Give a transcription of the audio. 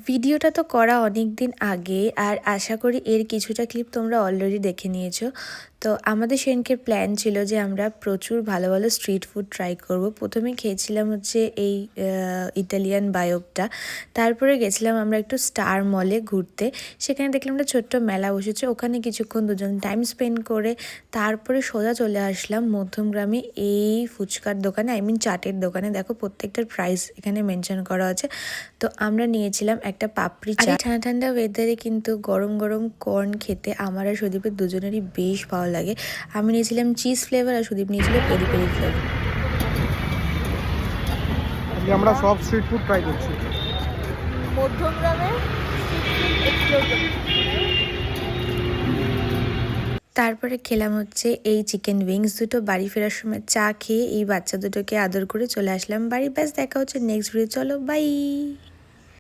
ভিডিওটা তো করা অনেক দিন আগে, আর আশা করি এর কিছুটা ক্লিপ তোমরা অলরেডি দেখে নিয়েছো। তো আমাদের সেদিনকে প্ল্যান ছিল যে আমরা প্রচুর ভালো ভালো স্ট্রিট ফুড ট্রাই করব। প্রথমে খেয়েছিলাম হচ্ছে এই ইটালিয়ান বায়োগটা, তারপরে গেছিলাম আমরা একটু স্টার মলে ঘুরতে। সেখানে দেখলাম একটা ছোট্ট মেলা বসেছে, ওখানে কিছুক্ষণ দুজন টাইম স্পেন্ড করে তারপরে সোজা চলে আসলাম মধ্যমগ্রামে এই ফুচকার দোকানে, চাটের দোকানে। দেখো প্রত্যেকটার প্রাইস এখানে মেনশন করা আছে। তো আমরা নিয়েছিলাম একটা পাপড়ি চাট। ঠান্ডা ঠান্ডা ওয়েদারে কিন্তু গরম গরম কর্ন খেতে আমার আর সুদীপের দুজনেরই বেশ ভালো লাগে। আমি নিয়েছিলাম চিজ ফ্লেভার আর সুদীপ নিয়েছিল পেরি পেরি ফ্লেভার। আমরা সব স্ট্রিট ফুড ট্রাই করছি মধ্যমগ্রামে। তারপরে খেলাম হচ্ছে এই চিকেন উইংস দুটো। বাড়ি ফেরার সময় চা খেয়ে এই বাচ্চা দুটোকে আদর করে চলে আসলাম বাড়ি। ব্যাস, দেখা হচ্ছে নেক্সট ভিডিও। চলো বাই।